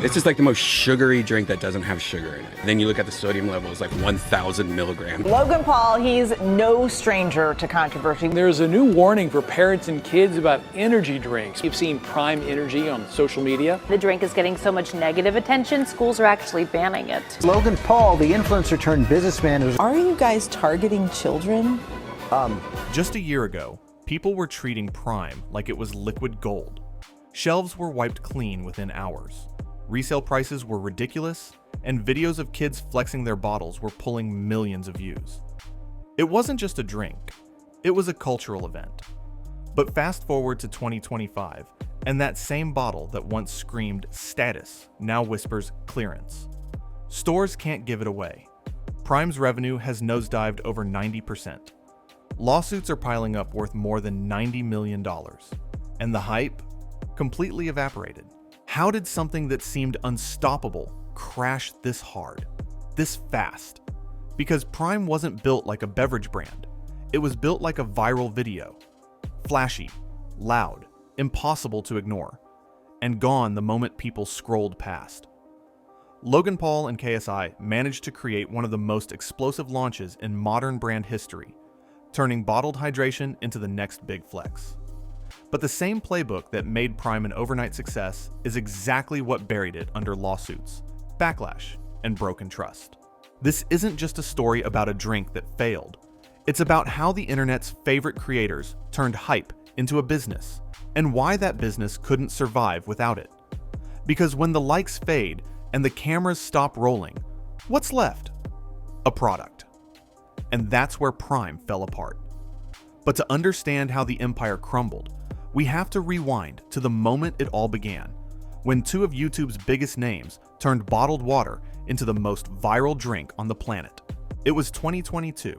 It's just like the most sugary drink that doesn't have sugar in it. And then you look at the sodium level, it's like 1,000 milligrams. Logan Paul, he's no stranger to controversy. There's a new warning for parents and kids about energy drinks. You've seen Prime Energy on social media. The drink is getting so much negative attention, schools are actually banning it. Logan Paul, the influencer turned businessman, who's... Are you guys targeting children? Just a year ago, people were treating Prime like it was liquid gold. Shelves were wiped clean within hours. Resale prices were ridiculous, and videos of kids flexing their bottles were pulling millions of views. It wasn't just a drink, it was a cultural event. But fast forward to 2025, and that same bottle that once screamed status now whispers clearance. Stores can't give it away. Prime's revenue has nosedived over 90%. Lawsuits are piling up worth more than $90 million, and the hype completely evaporated. How did something that seemed unstoppable crash this hard, this fast? Because Prime wasn't built like a beverage brand. It was built like a viral video. Flashy, loud, impossible to ignore, and gone the moment people scrolled past. Logan Paul and KSI managed to create one of the most explosive launches in modern brand history, turning bottled hydration into the next big flex. But the same playbook that made Prime an overnight success is exactly what buried it under lawsuits, backlash, and broken trust. This isn't just a story about a drink that failed. It's about how the internet's favorite creators turned hype into a business, and why that business couldn't survive without it. Because when the likes fade and the cameras stop rolling, what's left? A product. And that's where Prime fell apart. But to understand how the empire crumbled, we have to rewind to the moment it all began, when two of YouTube's biggest names turned bottled water into the most viral drink on the planet. It was 2022,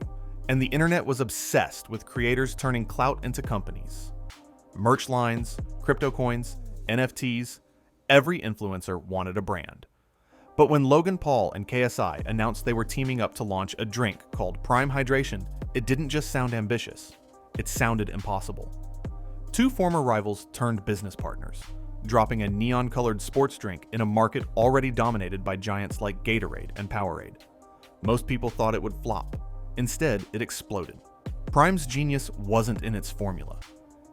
and the internet was obsessed with creators turning clout into companies. Merch lines, crypto coins, NFTs, every influencer wanted a brand. But when Logan Paul and KSI announced they were teaming up to launch a drink called Prime Hydration, it didn't just sound ambitious, it sounded impossible. Two former rivals turned business partners, dropping a neon-colored sports drink in a market already dominated by giants like Gatorade and Powerade. Most people thought it would flop. Instead, it exploded. Prime's genius wasn't in its formula.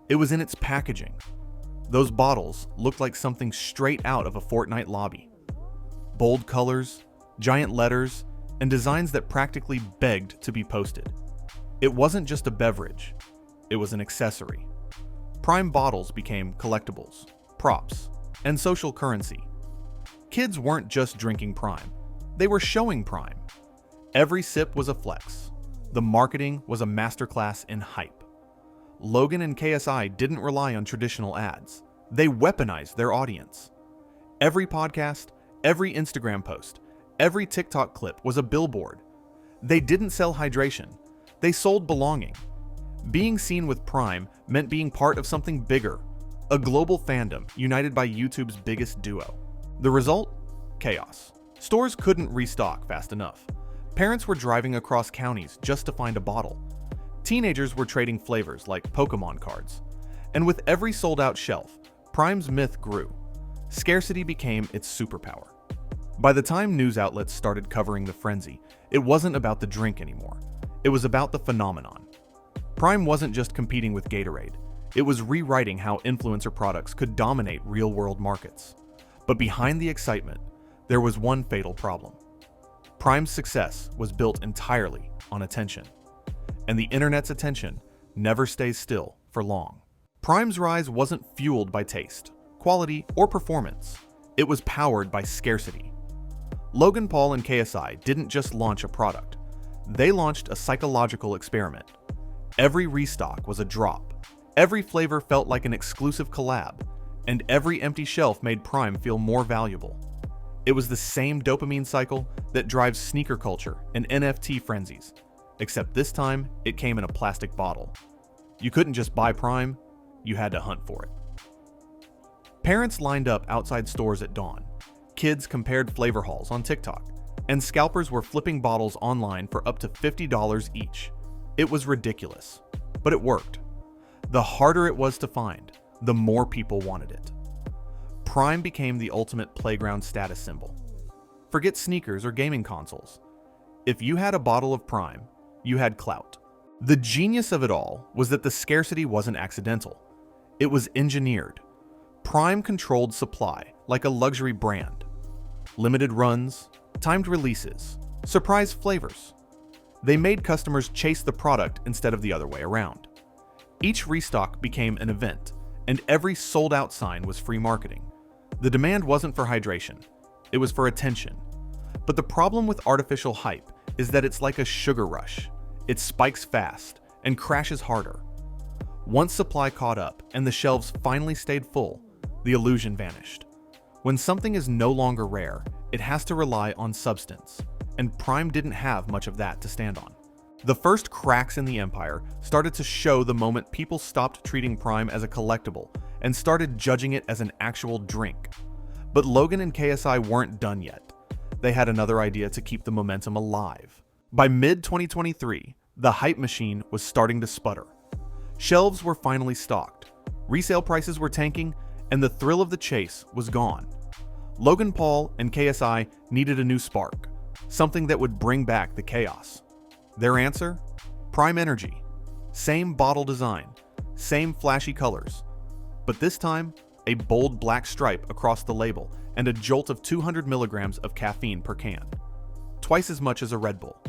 It was in its packaging. Those bottles looked like something straight out of a Fortnite lobby. Bold colors, giant letters, and designs that practically begged to be posted. It wasn't just a beverage, it was an accessory. Prime bottles became collectibles, props, and social currency. Kids weren't just drinking Prime, they were showing Prime. Every sip was a flex. The marketing was a masterclass in hype. Logan and KSI didn't rely on traditional ads. They weaponized their audience. Every podcast, every Instagram post, every TikTok clip was a billboard. They didn't sell hydration, they sold belonging. Being seen with Prime meant being part of something bigger, a global fandom united by YouTube's biggest duo. The result? Chaos. Stores couldn't restock fast enough. Parents were driving across counties just to find a bottle. Teenagers were trading flavors like Pokemon cards. And with every sold-out shelf, Prime's myth grew. Scarcity became its superpower. By the time news outlets started covering the frenzy, it wasn't about the drink anymore. It was about the phenomenon. Prime wasn't just competing with Gatorade. It was rewriting how influencer products could dominate real-world markets. But behind the excitement, there was one fatal problem. Prime's success was built entirely on attention. And the internet's attention never stays still for long. Prime's rise wasn't fueled by taste, quality, or performance. It was powered by scarcity. Logan Paul and KSI didn't just launch a product. They launched a psychological experiment. Every restock was a drop. Every flavor felt like an exclusive collab, and every empty shelf made Prime feel more valuable. It was the same dopamine cycle that drives sneaker culture and NFT frenzies, except this time it came in a plastic bottle. You couldn't just buy Prime, you had to hunt for it. Parents lined up outside stores at dawn. Kids compared flavor hauls on TikTok, and scalpers were flipping bottles online for up to $50 each. It was ridiculous, but it worked. The harder it was to find, the more people wanted it. Prime became the ultimate playground status symbol. Forget sneakers or gaming consoles. If you had a bottle of Prime, you had clout. The genius of it all was that the scarcity wasn't accidental. It was engineered. Prime controlled supply like a luxury brand. Limited runs, timed releases, surprise flavors. They made customers chase the product instead of the other way around. Each restock became an event, and every sold-out sign was free marketing. The demand wasn't for hydration, it was for attention. But the problem with artificial hype is that it's like a sugar rush. It spikes fast and crashes harder. Once supply caught up and the shelves finally stayed full, the illusion vanished. When something is no longer rare, it has to rely on substance, and Prime didn't have much of that to stand on. The first cracks in the empire started to show the moment people stopped treating Prime as a collectible and started judging it as an actual drink. But Logan and KSI weren't done yet. They had another idea to keep the momentum alive. By mid-2023, the hype machine was starting to sputter. Shelves were finally stocked, resale prices were tanking, and the thrill of the chase was gone. Logan Paul and KSI needed a new spark, something that would bring back the chaos. Their answer? Prime Energy. Same bottle design, same flashy colors, but this time, a bold black stripe across the label and a jolt of 200 milligrams of caffeine per can. Twice as much as a Red Bull.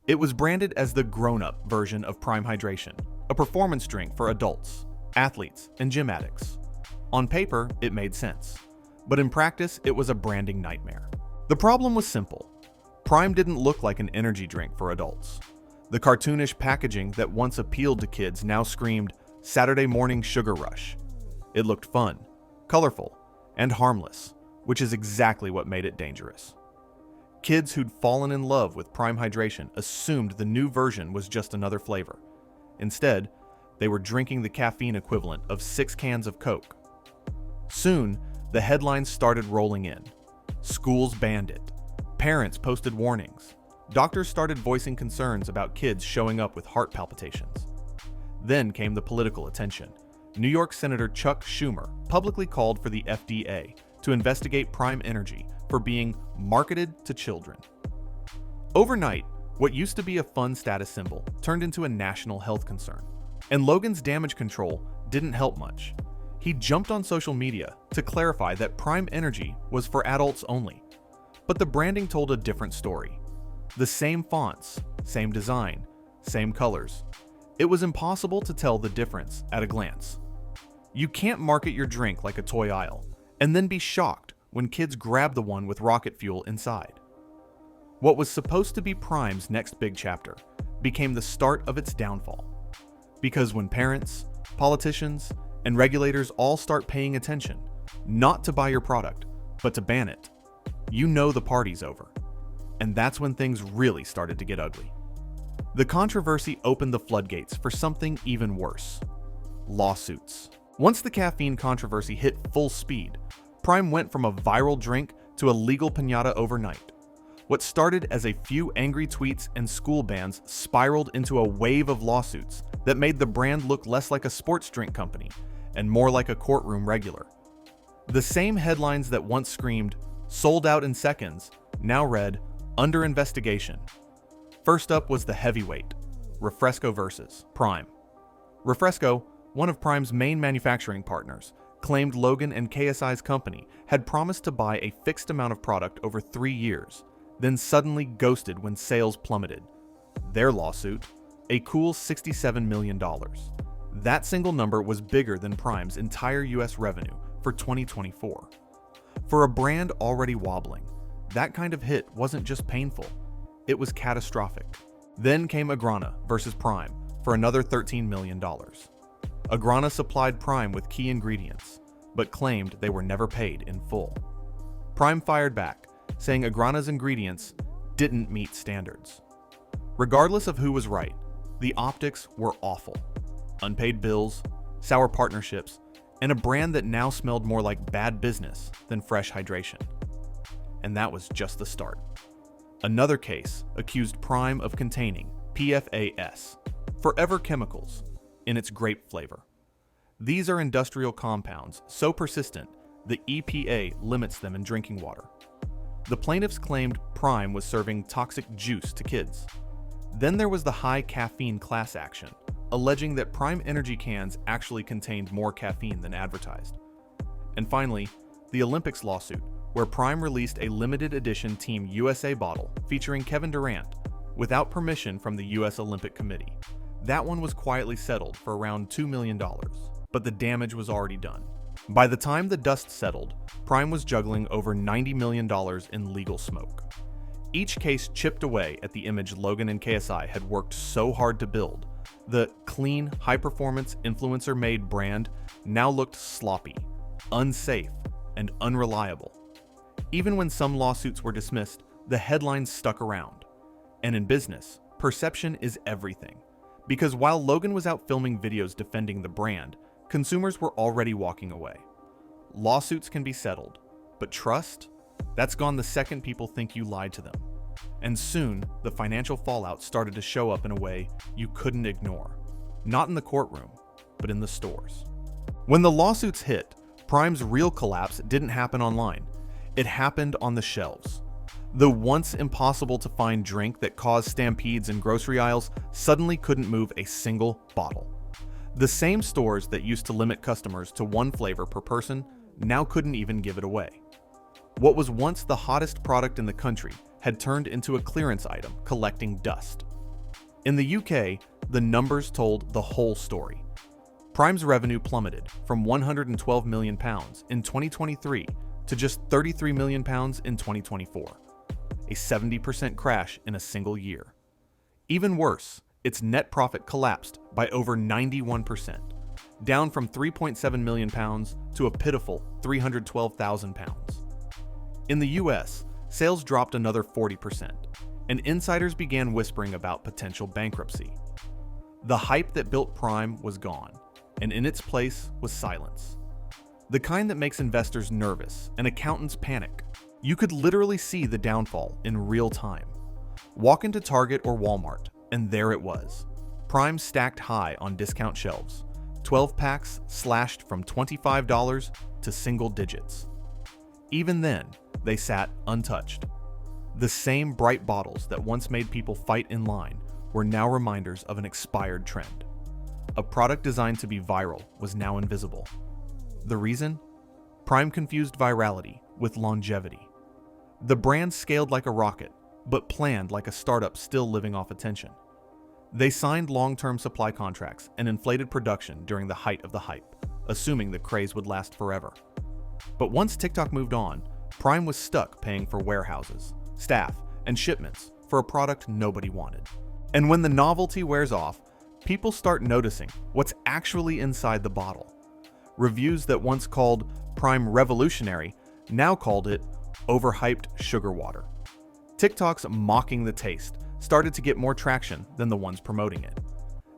It was branded as the grown-up version of Prime Hydration, a performance drink for adults, athletes, and gym addicts. On paper, it made sense, but in practice, it was a branding nightmare. The problem was simple. Prime didn't look like an energy drink for adults. The cartoonish packaging that once appealed to kids now screamed, "Saturday morning sugar rush." It looked fun, colorful, and harmless, which is exactly what made it dangerous. Kids who'd fallen in love with Prime Hydration assumed the new version was just another flavor. Instead, they were drinking the caffeine equivalent of 6 cans of Coke. Soon, the headlines started rolling in. Schools banned it. Parents posted warnings. Doctors started voicing concerns about kids showing up with heart palpitations. Then came the political attention. New York Senator Chuck Schumer publicly called for the FDA to investigate Prime Energy for being marketed to children. Overnight, what used to be a fun status symbol turned into a national health concern. And Logan's damage control didn't help much. He jumped on social media to clarify that Prime Energy was for adults only. But the branding told a different story. The same fonts, same design, same colors. It was impossible to tell the difference at a glance. You can't market your drink like a toy aisle and then be shocked when kids grab the one with rocket fuel inside. What was supposed to be Prime's next big chapter became the start of its downfall. Because when parents, politicians, and regulators all start paying attention, not to buy your product, but to ban it, you know the party's over. And that's when things really started to get ugly. The controversy opened the floodgates for something even worse: lawsuits. Once the caffeine controversy hit full speed, Prime went from a viral drink to a legal piñata overnight. What started as a few angry tweets and school bans spiraled into a wave of lawsuits that made the brand look less like a sports drink company and more like a courtroom regular. The same headlines that once screamed, "Sold out in seconds," now read, "Under investigation." First up was the heavyweight, Refresco versus Prime. Refresco, one of Prime's main manufacturing partners, claimed Logan and KSI's company had promised to buy a fixed amount of product over 3 years, then suddenly ghosted when sales plummeted. Their lawsuit, a cool $67 million. That single number was bigger than Prime's entire US revenue for 2024. For a brand already wobbling, that kind of hit wasn't just painful, it was catastrophic. Then came Agrana versus Prime for another $13 million. Agrana supplied Prime with key ingredients, but claimed they were never paid in full. Prime fired back, saying Agrana's ingredients didn't meet standards. Regardless of who was right, the optics were awful. Unpaid bills, sour partnerships, and a brand that now smelled more like bad business than fresh hydration. And that was just the start. Another case accused Prime of containing PFAS, forever chemicals, in its grape flavor. These are industrial compounds so persistent the EPA limits them in drinking water. The plaintiffs claimed Prime was serving toxic juice to kids. Then there was the high caffeine class action, alleging that Prime energy cans actually contained more caffeine than advertised. And finally, the Olympics lawsuit, where Prime released a limited edition Team USA bottle featuring Kevin Durant without permission from the US Olympic Committee. That one was quietly settled for around $2 million, but the damage was already done. By the time the dust settled, Prime was juggling over $90 million in legal smoke. Each case chipped away at the image Logan and KSI had worked so hard to build. The clean, high-performance, influencer-made brand now looked sloppy, unsafe, and unreliable. Even when some lawsuits were dismissed, the headlines stuck around. And in business, perception is everything. Because while Logan was out filming videos defending the brand, consumers were already walking away. Lawsuits can be settled, but trust? That's gone the second people think you lied to them. And soon, the financial fallout started to show up in a way you couldn't ignore. Not in the courtroom, but in the stores. When the lawsuits hit, Prime's real collapse didn't happen online. It happened on the shelves. The once impossible to find drink that caused stampedes in grocery aisles suddenly couldn't move a single bottle. The same stores that used to limit customers to one flavor per person now couldn't even give it away. What was once the hottest product in the country had turned into a clearance item collecting dust. In the UK, the numbers told the whole story. Prime's revenue plummeted from £112 million in 2023 to just £33 million in 2024, a 70% crash in a single year. Even worse, its net profit collapsed by over 91%, down from £3.7 million to a pitiful £312,000. In the US, sales dropped another 40%, and insiders began whispering about potential bankruptcy. The hype that built Prime was gone, and in its place was silence. The kind that makes investors nervous and accountants panic. You could literally see the downfall in real time. Walk into Target or Walmart, and there it was. Prime stacked high on discount shelves. 12 packs slashed from $25 to single digits. Even then, they sat untouched. The same bright bottles that once made people fight in line were now reminders of an expired trend. A product designed to be viral was now invisible. The reason? Prime confused virality with longevity. The brand scaled like a rocket, but planned like a startup still living off attention. They signed long-term supply contracts and inflated production during the height of the hype, assuming the craze would last forever. But once TikTok moved on, Prime was stuck paying for warehouses, staff, and shipments for a product nobody wanted. And when the novelty wears off, people start noticing what's actually inside the bottle. Reviews that once called Prime revolutionary now called it overhyped sugar water. TikToks mocking the taste started to get more traction than the ones promoting it.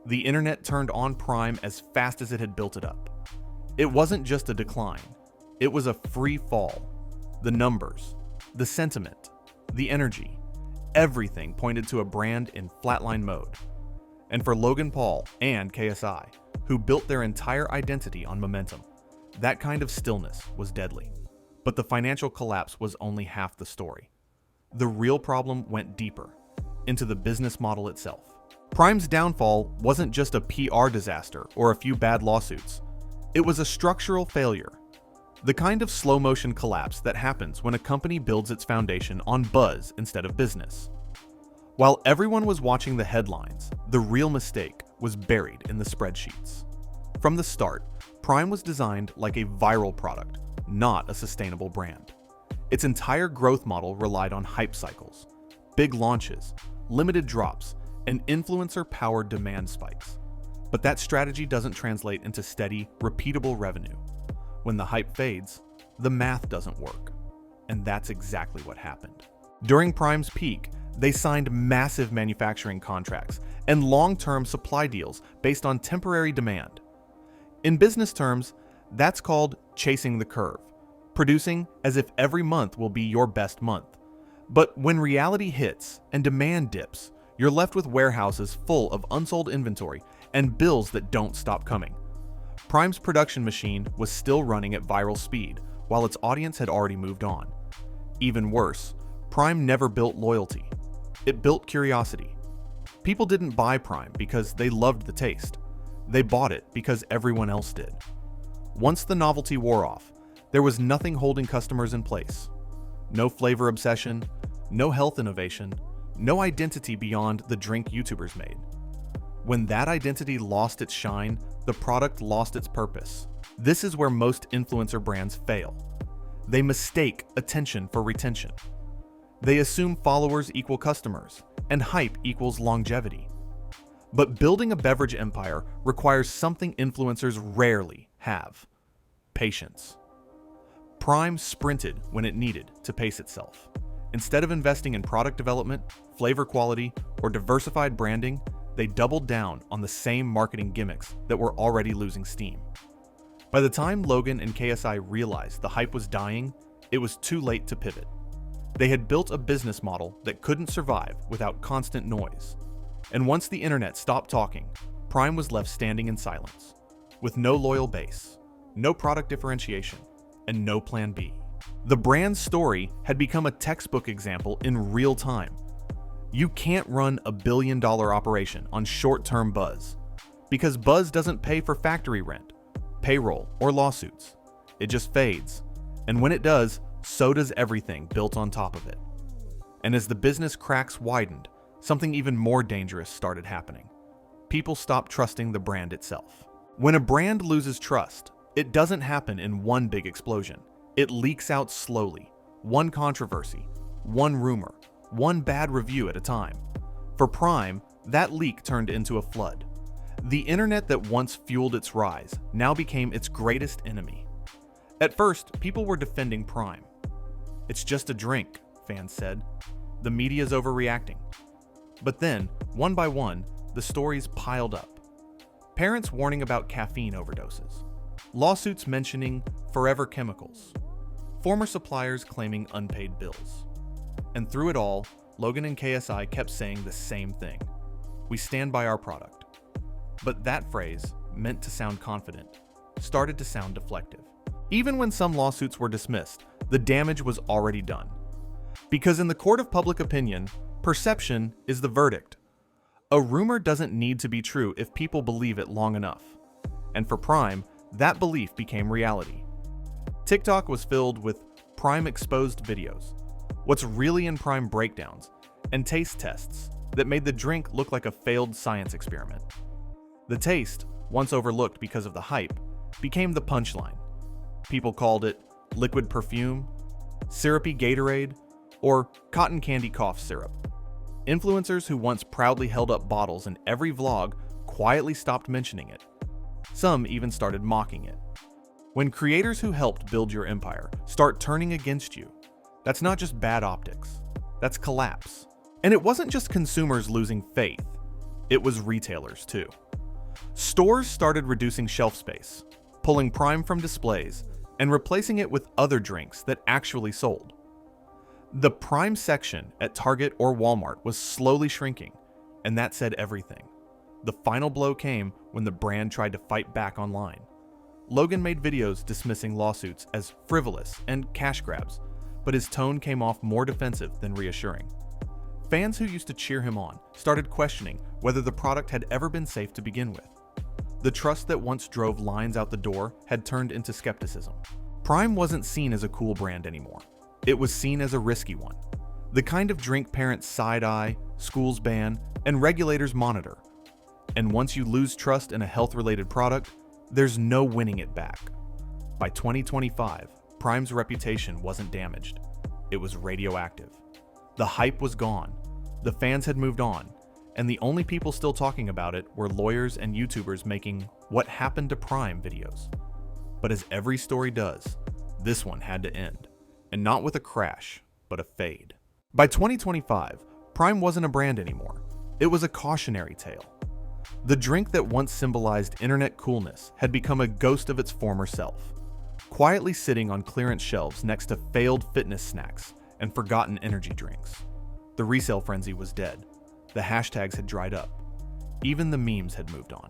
The internet turned on Prime as fast as it had built it up. It wasn't just a decline, it was a free fall. The numbers, the sentiment, the energy, everything pointed to a brand in flatline mode. And for Logan Paul and KSI, who built their entire identity on momentum, that kind of stillness was deadly. But the financial collapse was only half the story. The real problem went deeper, into the business model itself. Prime's downfall wasn't just a PR disaster or a few bad lawsuits. It was a structural failure. The kind of slow-motion collapse that happens when a company builds its foundation on buzz instead of business. While everyone was watching the headlines, the real mistake was buried in the spreadsheets. From the start, Prime was designed like a viral product, not a sustainable brand. Its entire growth model relied on hype cycles, big launches, limited drops, and influencer-powered demand spikes. But that strategy doesn't translate into steady, repeatable revenue. When the hype fades, the math doesn't work. And that's exactly what happened. During Prime's peak, they signed massive manufacturing contracts and long-term supply deals based on temporary demand. In business terms, that's called chasing the curve, producing as if every month will be your best month. But when reality hits and demand dips, you're left with warehouses full of unsold inventory and bills that don't stop coming. Prime's production machine was still running at viral speed, while its audience had already moved on. Even worse, Prime never built loyalty. It built curiosity. People didn't buy Prime because they loved the taste. They bought it because everyone else did. Once the novelty wore off, there was nothing holding customers in place. No flavor obsession, no health innovation, no identity beyond the drink YouTubers made. When that identity lost its shine, the product lost its purpose. This is where most influencer brands fail. They mistake attention for retention. They assume followers equal customers, and hype equals longevity. But building a beverage empire requires something influencers rarely have: patience. Prime sprinted when it needed to pace itself. Instead of investing in product development, flavor quality, or diversified branding, they doubled down on the same marketing gimmicks that were already losing steam. By the time Logan and KSI realized the hype was dying, it was too late to pivot. They had built a business model that couldn't survive without constant noise. And once the internet stopped talking, Prime was left standing in silence, with no loyal base, no product differentiation, and no plan B. The brand's story had become a textbook example in real time. You can't run a billion-dollar operation on short-term buzz, because buzz doesn't pay for factory rent, payroll, or lawsuits. It just fades, and when it does, so does everything built on top of it. And as the business cracks widened, something even more dangerous started happening. People stopped trusting the brand itself. When a brand loses trust, it doesn't happen in one big explosion. It leaks out slowly, one controversy, one rumor, one bad review at a time. For Prime, that leak turned into a flood. The internet that once fueled its rise now became its greatest enemy. At first, people were defending Prime. "It's just a drink," fans said. "The media's overreacting." But then, one by one, the stories piled up. Parents warning about caffeine overdoses. Lawsuits mentioning forever chemicals. Former suppliers claiming unpaid bills. And through it all, Logan and KSI kept saying the same thing: "We stand by our product." But that phrase, meant to sound confident, started to sound deflective. Even when some lawsuits were dismissed, the damage was already done. Because in the court of public opinion, perception is the verdict. A rumor doesn't need to be true if people believe it long enough. And for Prime, that belief became reality. TikTok was filled with Prime exposed videos, what's really in Prime breakdowns, and taste tests that made the drink look like a failed science experiment. The taste, once overlooked because of the hype, became the punchline. People called it liquid perfume, syrupy Gatorade, or cotton candy cough syrup. Influencers who once proudly held up bottles in every vlog quietly stopped mentioning it. Some even started mocking it. When creators who helped build your empire start turning against you, that's not just bad optics, that's collapse. And it wasn't just consumers losing faith, it was retailers too. Stores started reducing shelf space, pulling Prime from displays, and replacing it with other drinks that actually sold. The Prime section at Target or Walmart was slowly shrinking, and that said everything. The final blow came when the brand tried to fight back online. Logan made videos dismissing lawsuits as frivolous and cash grabs, but his tone came off more defensive than reassuring. Fans who used to cheer him on started questioning whether the product had ever been safe to begin with. The trust that once drove lines out the door had turned into skepticism. Prime wasn't seen as a cool brand anymore. It was seen as a risky one. The kind of drink parents side-eye, schools ban, and regulators monitor. And once you lose trust in a health-related product, there's no winning it back. By 2025, Prime's reputation wasn't damaged. It was radioactive. The hype was gone. The fans had moved on. And the only people still talking about it were lawyers and YouTubers making "what happened to Prime" videos. But as every story does, this one had to end. And not with a crash, but a fade. By 2025, Prime wasn't a brand anymore. It was a cautionary tale. The drink that once symbolized internet coolness had become a ghost of its former self, quietly sitting on clearance shelves next to failed fitness snacks and forgotten energy drinks. The resale frenzy was dead. The hashtags had dried up. Even the memes had moved on.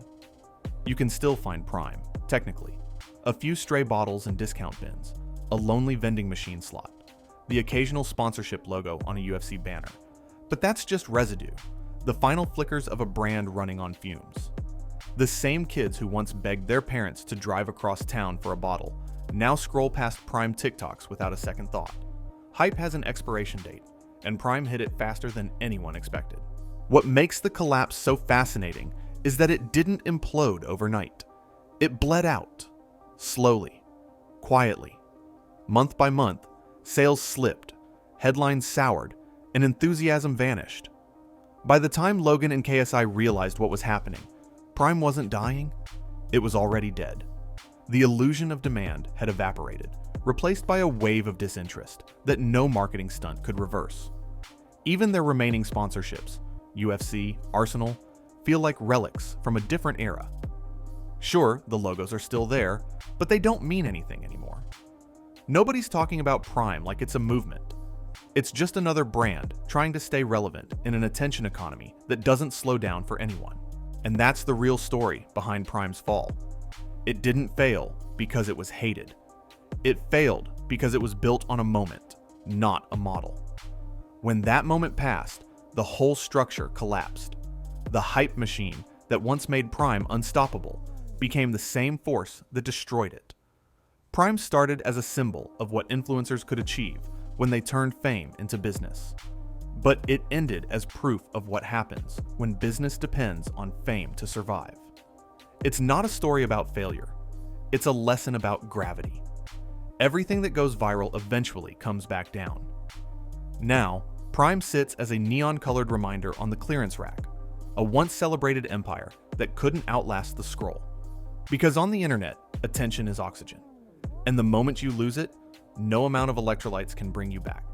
You can still find Prime, technically. A few stray bottles in discount bins, a lonely vending machine slot, the occasional sponsorship logo on a UFC banner. But that's just residue, the final flickers of a brand running on fumes. The same kids who once begged their parents to drive across town for a bottle now scroll past Prime TikToks without a second thought. Hype has an expiration date, and Prime hit it faster than anyone expected. What makes the collapse so fascinating is that it didn't implode overnight. It bled out, slowly, quietly. Month by month, sales slipped, headlines soured, and enthusiasm vanished. By the time Logan and KSI realized what was happening, Prime wasn't dying, it was already dead. The illusion of demand had evaporated, replaced by a wave of disinterest that no marketing stunt could reverse. Even their remaining sponsorships, UFC, Arsenal, feel like relics from a different era. Sure, the logos are still there, but they don't mean anything anymore. Nobody's talking about Prime like it's a movement. It's just another brand trying to stay relevant in an attention economy that doesn't slow down for anyone. And that's the real story behind Prime's fall. It didn't fail because it was hated. It failed because it was built on a moment, not a model. When that moment passed, the whole structure collapsed. The hype machine that once made Prime unstoppable became the same force that destroyed it. Prime started as a symbol of what influencers could achieve when they turned fame into business. But it ended as proof of what happens when business depends on fame to survive. It's not a story about failure. It's a lesson about gravity. Everything that goes viral eventually comes back down. Now, Prime sits as a neon-colored reminder on the clearance rack, a once-celebrated empire that couldn't outlast the scroll. Because on the internet, attention is oxygen. And the moment you lose it, no amount of electrolytes can bring you back.